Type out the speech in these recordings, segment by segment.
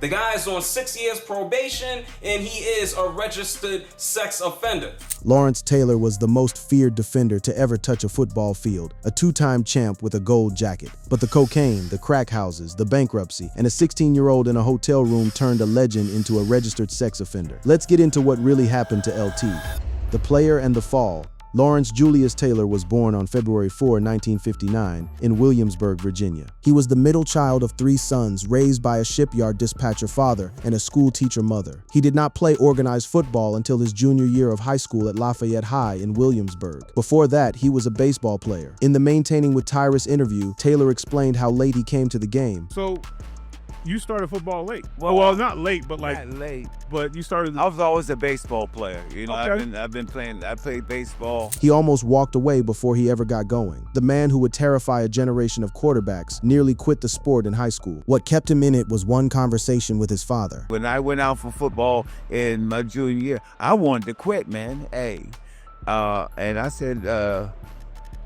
The guy is on 6 years probation, and he is a registered sex offender. Lawrence Taylor was the most feared defender to ever touch a football field, a two-time champ with a gold jacket. But the cocaine, the crack houses, the bankruptcy, and a 16-year-old in a hotel room turned a legend into a registered sex offender. Let's get into what really happened to LT. The player and the fall. Lawrence Julius Taylor was born on February 4, 1959, in Williamsburg, Virginia. He was the middle child of 3 sons raised by a shipyard dispatcher father and a school teacher mother. He did not play organized football until his junior year of high school at Lafayette High in Williamsburg. Before that, he was a baseball player. In the Maintaining with Tyrus interview, Taylor explained how late he came to the game. So, you started football late. Well, not late, but like not late. But you started. I was always a baseball player. You know, Okay. I've been playing. I played baseball. He almost walked away before he ever got going. The man who would terrify a generation of quarterbacks nearly quit the sport in high school. What kept him in it was one conversation with his father. When I went out for football in my junior year, I wanted to quit, man. Hey, and I said,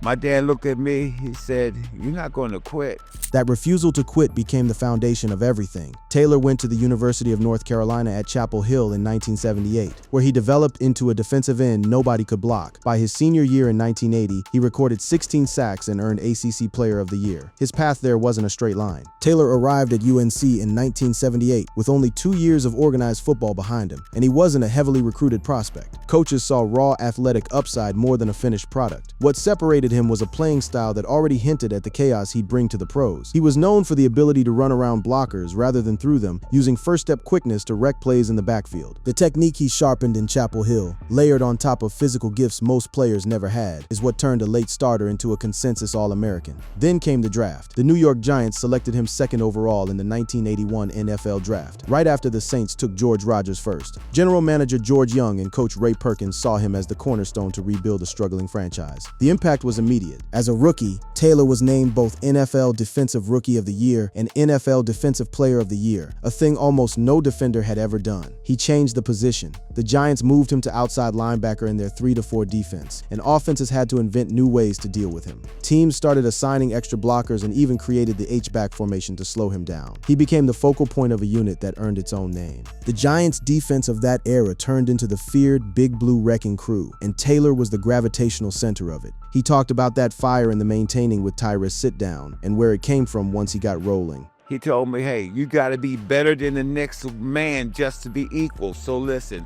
my dad looked at me. He said, "You're not going to quit." That refusal to quit became the foundation of everything. Taylor went to the University of North Carolina at Chapel Hill in 1978, where he developed into a defensive end nobody could block. By his senior year in 1980, he recorded 16 sacks and earned ACC Player of the Year. His path there wasn't a straight line. Taylor arrived at UNC in 1978 with only 2 years of organized football behind him, and he wasn't a heavily recruited prospect. Coaches saw raw athletic upside more than a finished product. What separated him was a playing style that already hinted at the chaos he'd bring to the pros. He was known for the ability to run around blockers rather than through them, using first-step quickness to wreck plays in the backfield. The technique he sharpened in Chapel Hill, layered on top of physical gifts most players never had, is what turned a late starter into a consensus All-American. Then came the draft. The New York Giants selected him 2nd overall in the 1981 NFL Draft, right after the Saints took George Rogers first. General manager George Young and coach Ray Perkins saw him as the cornerstone to rebuild a struggling franchise. The impact was immediate. As a rookie, Taylor was named both NFL Defensive Rookie of the Year and NFL Defensive Player of the Year, a thing almost no defender had ever done. He changed the position. The Giants moved him to outside linebacker in their 3-4 defense, and offenses had to invent new ways to deal with him. Teams started assigning extra blockers and even created the H-back formation to slow him down. He became the focal point of a unit that earned its own name. The Giants' defense of that era turned into the feared Big Blue Wrecking Crew, and Taylor was the gravitational center of it. He talked about that fire in the Maintaining with Tyrus sit-down and where it came from once he got rolling. He told me, "Hey, you got to be better than the next man just to be equal." So listen,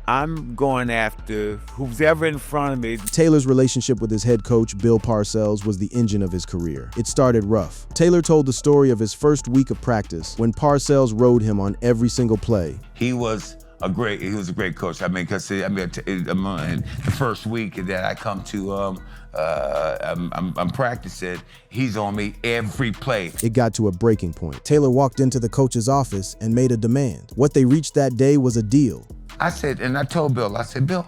I'm going after who's ever in front of me. Taylor's relationship with his head coach, Bill Parcells, was the engine of his career. It started rough. Taylor told the story of his first week of practice when Parcells rode him on every single play. He was a great coach. I mean, because in the first week that I come to, I'm practicing, he's on me every play. It got to a breaking point. Taylor walked into the coach's office and made a demand. What they reached that day was a deal. I told Bill, I said, "Bill,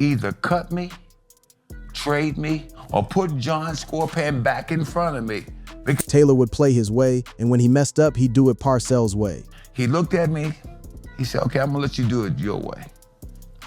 either cut me, trade me, or put John Scorpan back in front of me." Because Taylor would play his way, and when he messed up, he'd do it Parcells' way. he looked at me, he said, "Okay, I'm gonna let you do it your way.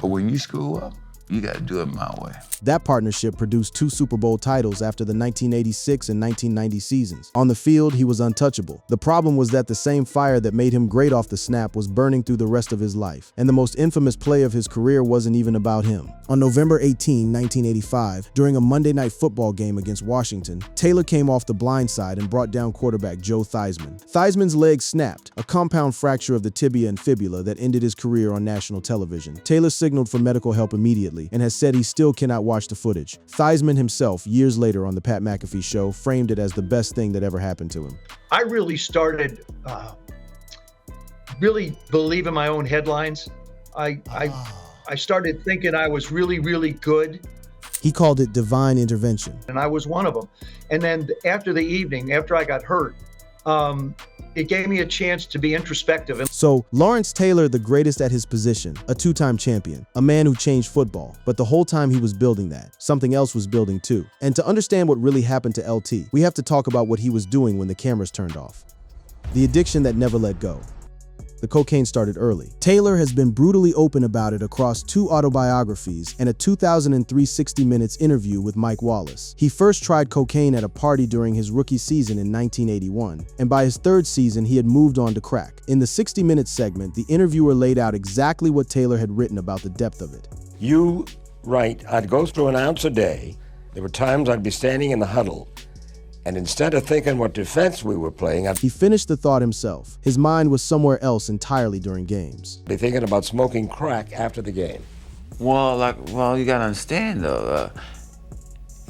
But when you screw up, you gotta do it my way." That partnership produced 2 Super Bowl titles after the 1986 and 1990 seasons. On the field, he was untouchable. The problem was that the same fire that made him great off the snap was burning through the rest of his life. And the most infamous play of his career wasn't even about him. On November 18, 1985, during a Monday Night Football game against Washington, Taylor came off the blind side and brought down quarterback Joe Theismann. Theismann's leg snapped, a compound fracture of the tibia and fibula that ended his career on national television. Taylor signaled for medical help immediately and has said he still cannot watch the footage. Theismann himself, years later on the Pat McAfee show, framed it as the best thing that ever happened to him. I really started really believing my own headlines. I started thinking I was really, really good. He called it divine intervention. And I was one of them. And then after the evening, after I got hurt, it gave me a chance to be introspective. So, Lawrence Taylor, the greatest at his position, a 2-time champion, a man who changed football. But the whole time he was building that, something else was building too. And to understand what really happened to LT, we have to talk about what he was doing when the cameras turned off. The addiction that never let go. The cocaine started early. Taylor has been brutally open about it across 2 autobiographies and a 2003 60 Minutes interview with Mike Wallace. He first tried cocaine at a party during his rookie season in 1981, and by his 3rd season, he had moved on to crack. In the 60 Minutes segment, the interviewer laid out exactly what Taylor had written about the depth of it. You write, I'd go through an ounce a day. There were times I'd be standing in the huddle, and instead of thinking what defense we were playing, I'd He finished the thought himself. His mind was somewhere else entirely during games. be thinking about smoking crack after the game. Well, you gotta understand though,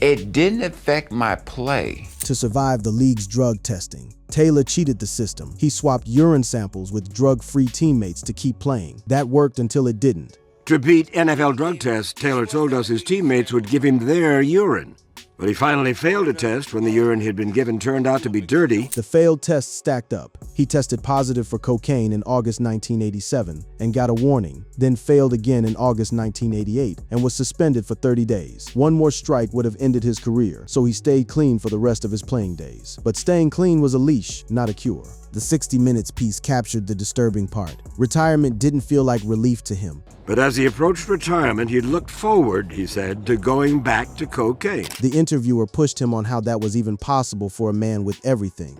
it didn't affect my play. To survive the league's drug testing, Taylor cheated the system. He swapped urine samples with drug-free teammates to keep playing. That worked until it didn't. To beat NFL drug tests, Taylor told us his teammates would give him their urine. But he finally failed a test when the urine he'd been given turned out to be dirty. The failed tests stacked up. He tested positive for cocaine in August 1987 and got a warning, then failed again in August 1988 and was suspended for 30 days. One more strike would have ended his career, so he stayed clean for the rest of his playing days. But staying clean was a leash, not a cure. The 60 Minutes piece captured the disturbing part. Retirement didn't feel like relief to him. But as he approached retirement, he looked forward, he said, to going back to cocaine. The interviewer pushed him on how that was even possible for a man with everything.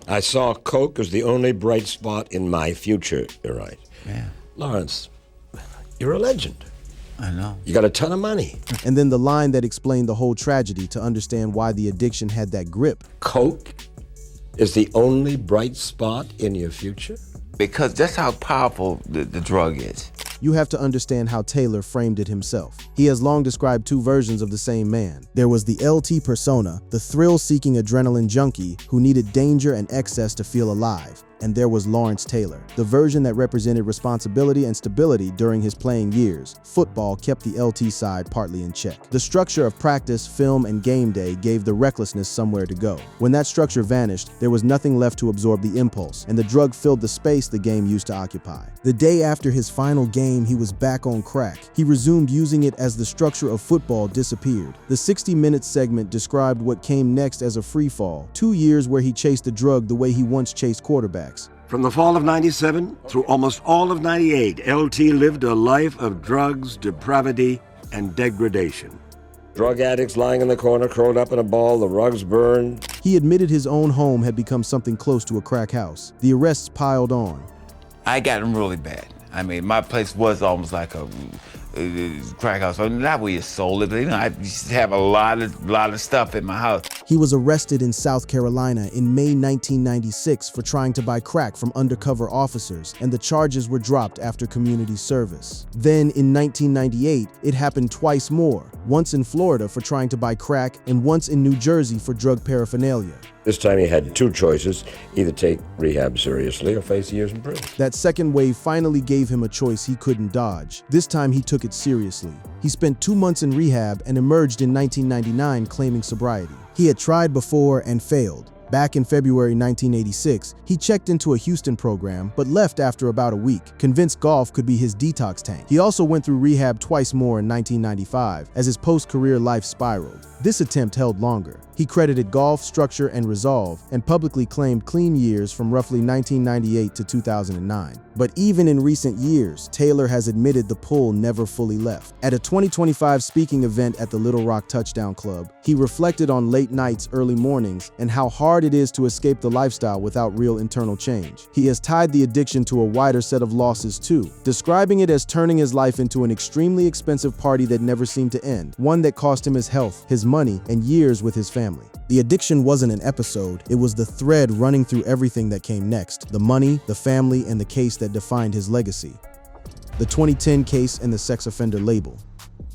I saw coke as the only bright spot in my future, you're right. Yeah, Lawrence, you're a legend. I know. You got a ton of money. And then the line that explained the whole tragedy to understand why the addiction had that grip. Coke is the only bright spot in your future? Because that's how powerful the drug is. You have to understand how Taylor framed it himself. He has long described 2 versions of the same man. There was the LT persona, the thrill-seeking adrenaline junkie who needed danger and excess to feel alive. And there was Lawrence Taylor, the version that represented responsibility and stability during his playing years. Football kept the LT side partly in check. The structure of practice, film, and game day gave the recklessness somewhere to go. When that structure vanished, there was nothing left to absorb the impulse, and the drug filled the space the game used to occupy. The day after his final game, he was back on crack. He resumed using it as the structure of football disappeared. The 60 Minutes segment described what came next as a free fall. 2 years where he chased the drug the way he once chased quarterbacks. From the fall of 97 through almost all of 98, LT lived a life of drugs, depravity, and degradation. Drug addicts lying in the corner, curled up in a ball, the rugs burned. He admitted his own home had become something close to a crack house. The arrests piled on. I got him really bad. I mean, my place was almost like a crack house. I mean, not where you sold it, but I used to have a lot of stuff in my house. He was arrested in South Carolina in May 1996 for trying to buy crack from undercover officers, and the charges were dropped after community service. Then, in 1998, it happened twice more, once in Florida for trying to buy crack and once in New Jersey for drug paraphernalia. This time he had 2 choices, either take rehab seriously or face years in prison. That second wave finally gave him a choice he couldn't dodge. This time he took it seriously. He spent 2 months in rehab and emerged in 1999 claiming sobriety. He had tried before and failed. Back in February 1986, he checked into a Houston program, but left after about a week, convinced golf could be his detox tank. He also went through rehab twice more in 1995 as his post-career life spiraled. This attempt held longer. He credited golf, structure, and resolve, and publicly claimed clean years from roughly 1998 to 2009. But even in recent years, Taylor has admitted the pull never fully left. At a 2025 speaking event at the Little Rock Touchdown Club, he reflected on late nights, early mornings, and how hard it is to escape the lifestyle without real internal change. He has tied the addiction to a wider set of losses too, describing it as turning his life into an extremely expensive party that never seemed to end, one that cost him his health, his money, and years with his family. The addiction wasn't an episode, it was the thread running through everything that came next: the money, the family, and the case that defined his legacy. The 2010 case and the sex offender label.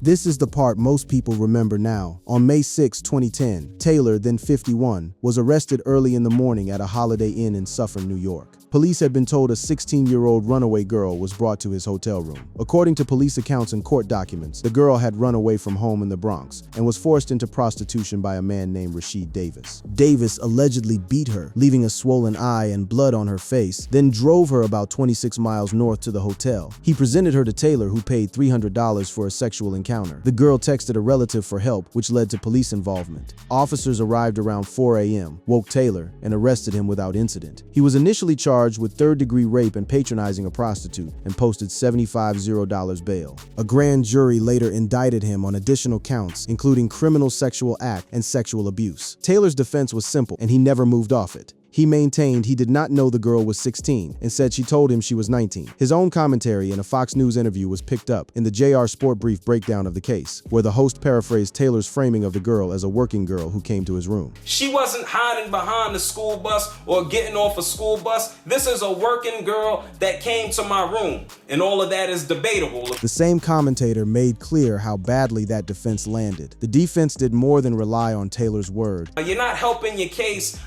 This is the part most people remember now. On May 6, 2010, Taylor, then 51, was arrested early in the morning at a Holiday Inn in Suffern, New York. Police had been told a 16-year-old runaway girl was brought to his hotel room. According to police accounts and court documents, the girl had run away from home in the Bronx and was forced into prostitution by a man named Rashid Davis. Davis allegedly beat her, leaving a swollen eye and blood on her face, then drove her about 26 miles north to the hotel. He presented her to Taylor, who paid $300 for a sexual encounter encounter. The girl texted a relative for help, which led to police involvement. Officers arrived around 4 a.m., woke Taylor, and arrested him without incident. He was initially charged with third-degree rape and patronizing a prostitute and posted $75 bail. A grand jury later indicted him on additional counts, including criminal sexual act and sexual abuse. Taylor's defense was simple, and he never moved off it. He maintained he did not know the girl was 16 and said she told him she was 19. His own commentary in a Fox News interview was picked up in the JR Sport Brief breakdown of the case, where the host paraphrased Taylor's framing of the girl as a working girl who came to his room. She wasn't hiding behind the school bus or getting off a school bus. This is a working girl that came to my room, and all of that is debatable. The same commentator made clear how badly that defense landed. The defense did more than rely on Taylor's word. You're not helping your case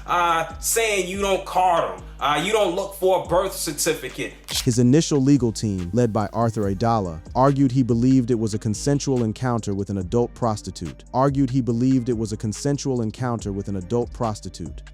saying you don't card them. You don't look for a birth certificate. His initial legal team, led by Arthur Adala, argued he believed it was a consensual encounter with an adult prostitute.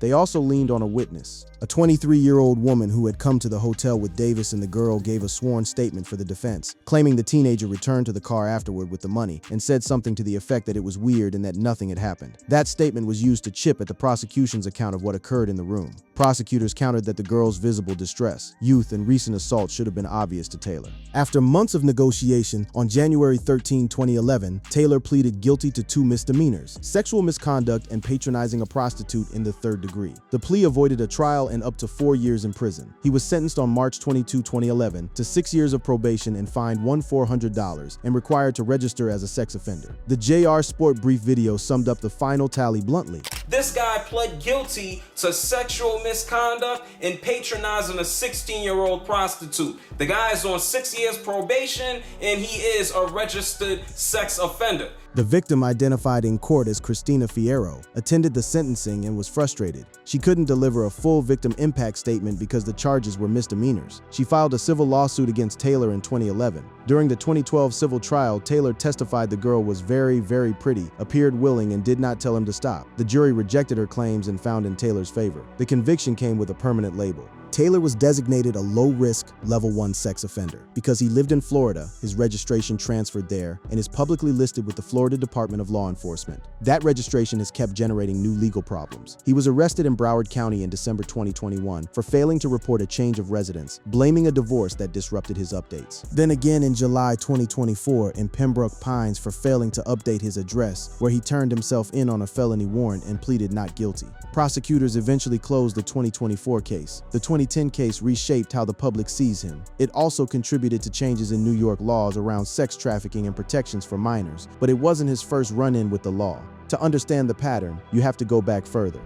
They also leaned on a witness. A 23-year-old woman who had come to the hotel with Davis and the girl gave a sworn statement for the defense, claiming the teenager returned to the car afterward with the money and said something to the effect that it was weird and that nothing had happened. That statement was used to chip at the prosecution's account of what occurred in the room. Prosecutors countered that the girl's visible distress, youth, and recent assault should have been obvious to Taylor. After months of negotiation, on January 13, 2011, Taylor pleaded guilty to 2 misdemeanors: sexual misconduct and patronizing a prostitute in the 3rd degree. The plea avoided a trial and up to 4 years in prison. He was sentenced on March 22, 2011 to 6 years of probation and fined $1,400 and required to register as a sex offender. The JR Sport Brief video summed up the final tally bluntly. This guy pled guilty to sexual misconduct and patronizing a 16-year-old prostitute. The guy is on 6 years probation and he is a registered sex offender. The victim, identified in court as Christina Fierro, attended the sentencing and was frustrated. She couldn't deliver a full victim impact statement because the charges were misdemeanors. She filed a civil lawsuit against Taylor in 2011. During the 2012 civil trial, Taylor testified the girl was very, very pretty, appeared willing, and did not tell him to stop. The jury rejected her claims and found in Taylor's favor. The conviction came with a permanent label. Taylor was designated a low-risk Level 1 sex offender. Because he lived in Florida, his registration transferred there and is publicly listed with the Florida Department of Law Enforcement. That registration has kept generating new legal problems. He was arrested in Broward County in December 2021 for failing to report a change of residence, blaming a divorce that disrupted his updates. Then again in July 2024 in Pembroke Pines for failing to update his address, where he turned himself in on a felony warrant and pleaded not guilty. Prosecutors eventually closed the 2024 case. The 2010 case reshaped how the public sees him. It also contributed to changes in New York laws around sex trafficking and protections for minors, but it wasn't his first run-in with the law. To understand the pattern, you have to go back further.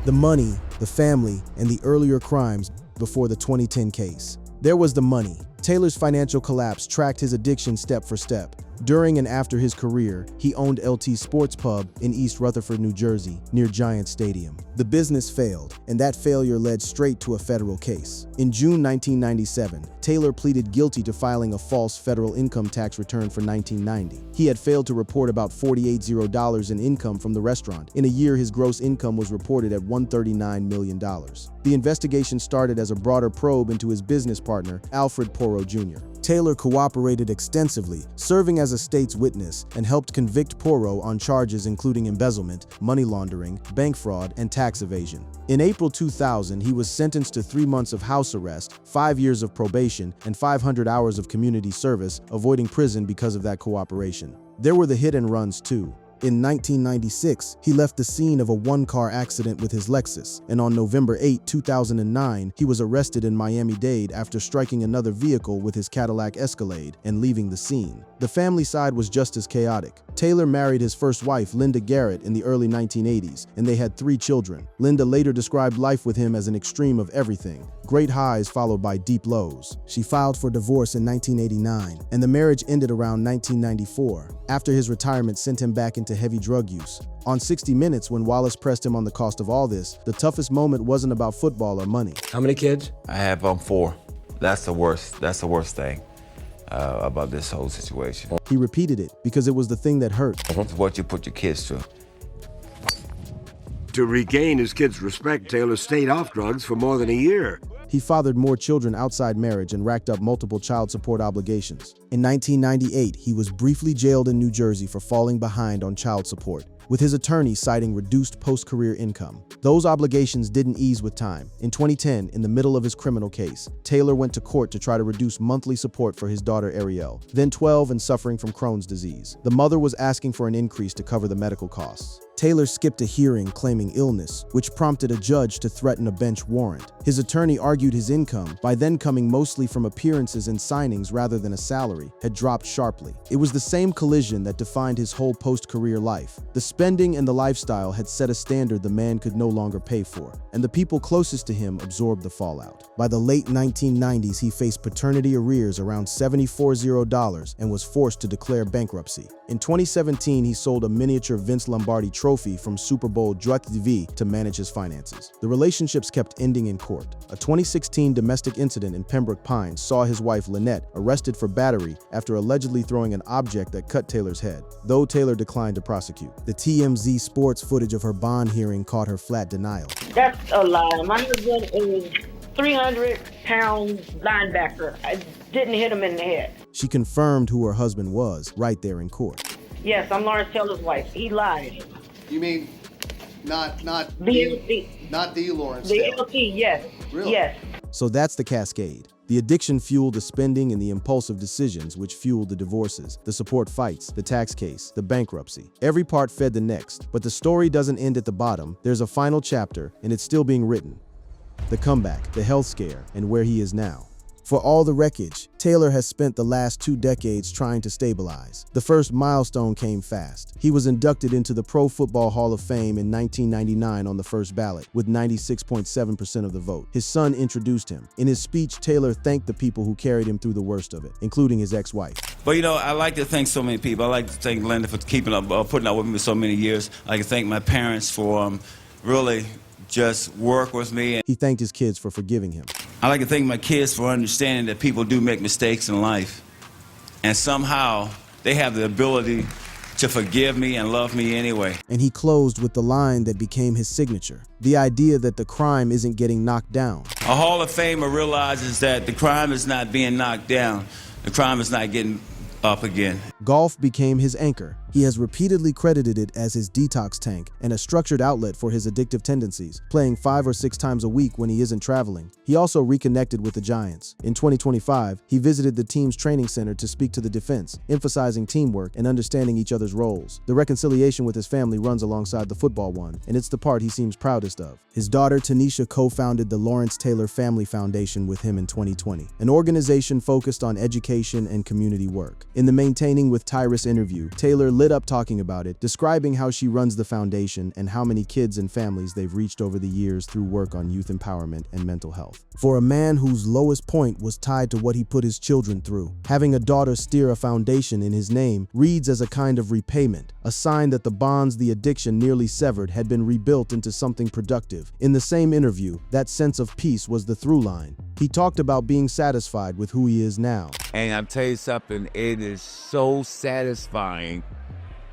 The money, the family, and the earlier crimes before the 2010 case. There was the money. Taylor's financial collapse tracked his addiction step for step. During and after his career, he owned LT Sports Pub in East Rutherford, New Jersey, near Giant Stadium. The business failed, and that failure led straight to a federal case. In June 1997, Taylor pleaded guilty to filing a false federal income tax return for 1990. He had failed to report about $48,000 in income from the restaurant. In a year, his gross income was reported at $139 million. The investigation started as a broader probe into his business partner, Alfred Porro Jr. Taylor cooperated extensively, serving as a state's witness, and helped convict Porro on charges including embezzlement, money laundering, bank fraud, and tax evasion. In April 2000, he was sentenced to 3 months of house arrest, 5 years of probation, and 500 hours of community service, avoiding prison because of that cooperation. There were the hit and runs too. In 1996, he left the scene of a one-car accident with his Lexus, and on November 8, 2009, he was arrested in Miami-Dade after striking another vehicle with his Cadillac Escalade and leaving the scene. The family side was just as chaotic. Taylor married his first wife, Linda Garrett, in the early 1980s, and they had 3 children. Linda later described life with him as an extreme of everything, great highs followed by deep lows. She filed for divorce in 1989, and the marriage ended around 1994, after his retirement sent him back into heavy drug use. On 60 Minutes, when Wallace pressed him on the cost of all this, the toughest moment wasn't about football or money. How many kids? I have 4. That's the worst thing about this whole situation. He repeated it because it was the thing that hurt. It's what you put your kids through. To regain his kids' respect, Taylor stayed off drugs for more than a year. He fathered more children outside marriage and racked up multiple child support obligations. In 1998, he was briefly jailed in New Jersey for falling behind on child support, with his attorney citing reduced post-career income. Those obligations didn't ease with time. In 2010, in the middle of his criminal case, Taylor went to court to try to reduce monthly support for his daughter Ariel, then 12 and suffering from Crohn's disease. The mother was asking for an increase to cover the medical costs. Taylor skipped a hearing claiming illness, which prompted a judge to threaten a bench warrant. His attorney argued his income, by then coming mostly from appearances and signings rather than a salary, had dropped sharply. It was the same collision that defined his whole post-career life. The spending and the lifestyle had set a standard the man could no longer pay for, and the people closest to him absorbed the fallout. By the late 1990s, he faced paternity arrears around $74,000 and was forced to declare bankruptcy. In 2017, he sold a miniature Vince Lombardi trophy from Super Bowl TV to manage his finances. The relationships kept ending in court. A 2016 domestic incident in Pembroke Pines saw his wife Lynette arrested for battery after allegedly throwing an object that cut Taylor's head, though Taylor declined to prosecute. The TMZ Sports footage of her bond hearing caught her flat denial. That's a lie. My husband is 300-pound linebacker. I didn't hit him in the head. She confirmed who her husband was right there in court. Yes, I'm Lawrence Taylor's wife. He lied. You mean not The not the Lawrence The Taylor? LT, yes. Really? Yes. So that's the cascade. The addiction fueled the spending and the impulsive decisions, which fueled the divorces, the support fights, the tax case, the bankruptcy. Every part fed the next, but the story doesn't end at the bottom. There's a final chapter, and it's still being written. The comeback, the health scare, and where he is now. For all the wreckage, Taylor has spent the last 2 decades trying to stabilize. The first milestone came fast. He was inducted into the Pro Football Hall of Fame in 1999 on the first ballot, with 96.7% of the vote. His son introduced him. In his speech, Taylor thanked the people who carried him through the worst of it, including his ex-wife. Well, you know, I like to thank so many people. I like to thank Linda for keeping up, putting up with me for so many years. I like to thank my parents for really just work with me. He thanked his kids for forgiving him. I like to thank my kids for understanding that people do make mistakes in life. And somehow they have the ability to forgive me and love me anyway. And he closed with the line that became his signature, the idea that the crime isn't getting knocked down. A Hall of Famer realizes that the crime is not being knocked down. The crime is not getting up again. Golf became his anchor. He has repeatedly credited it as his detox tank and a structured outlet for his addictive tendencies, playing 5 or 6 times a week when he isn't traveling. He also reconnected with the Giants. In 2025, he visited the team's training center to speak to the defense, emphasizing teamwork and understanding each other's roles. The reconciliation with his family runs alongside the football one, and it's the part he seems proudest of. His daughter Tanisha co-founded the Lawrence Taylor Family Foundation with him in 2020, an organization focused on education and community work. In the Maintaining with Tyrus interview, Taylor lit up talking about it, describing how she runs the foundation and how many kids and families they've reached over the years through work on youth empowerment and mental health. For a man whose lowest point was tied to what he put his children through, having a daughter steer a foundation in his name reads as a kind of repayment, a sign that the bonds the addiction nearly severed had been rebuilt into something productive. In the same interview, that sense of peace was the through line. He talked about being satisfied with who he is now. And I'll tell you something, it is so satisfying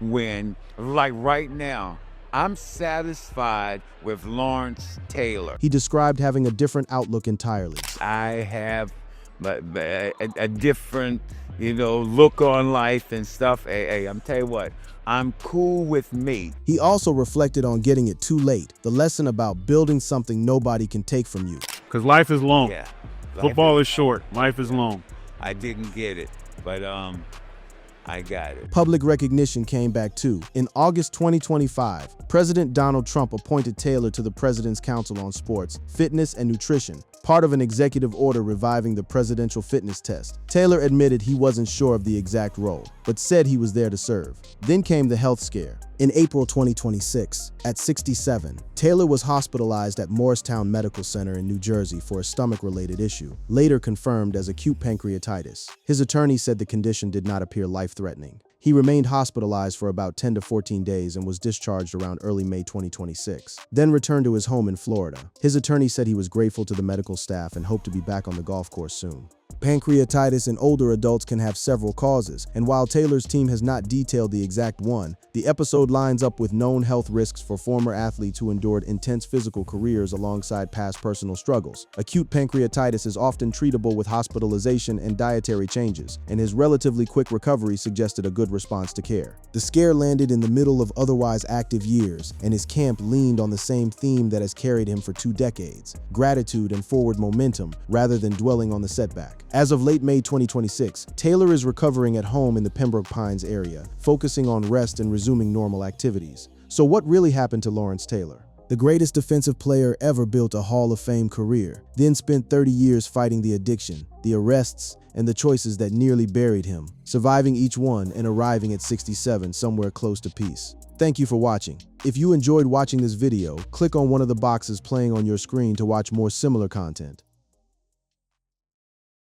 when, like right now, I'm satisfied with Lawrence Taylor. He described having a different outlook entirely. I have a different, look on life and stuff. Hey, I'm telling you what, I'm cool with me. He also reflected on getting it too late, the lesson about building something nobody can take from you. Because life is long. Yeah. Football is short. Life is long. I didn't get it, but I got it. Public recognition came back too. In August 2025, President Donald Trump appointed Taylor to the President's Council on Sports, Fitness, and Nutrition, part of an executive order reviving the presidential fitness test. Taylor admitted he wasn't sure of the exact role, but said he was there to serve. Then came the health scare. In April 2026, at 67, Taylor was hospitalized at Morristown Medical Center in New Jersey for a stomach-related issue, later confirmed as acute pancreatitis. His attorney said the condition did not appear life-threatening. He remained hospitalized for about 10 to 14 days and was discharged around early May 2026, then returned to his home in Florida. His attorney said he was grateful to the medical staff and hoped to be back on the golf course soon. Pancreatitis in older adults can have several causes, and while Taylor's team has not detailed the exact one, the episode lines up with known health risks for former athletes who endured intense physical careers alongside past personal struggles. Acute pancreatitis is often treatable with hospitalization and dietary changes, and his relatively quick recovery suggested a good response to care. The scare landed in the middle of otherwise active years, and his camp leaned on the same theme that has carried him for 2 decades: gratitude and forward momentum, rather than dwelling on the setback. As of late May 2026, Taylor is recovering at home in the Pembroke Pines area, focusing on rest and resuming normal activities. So what really happened to Lawrence Taylor? The greatest defensive player ever built a Hall of Fame career, then spent 30 years fighting the addiction, the arrests, and the choices that nearly buried him, surviving each one and arriving at 67 somewhere close to peace. Thank you for watching. If you enjoyed watching this video, click on one of the boxes playing on your screen to watch more similar content.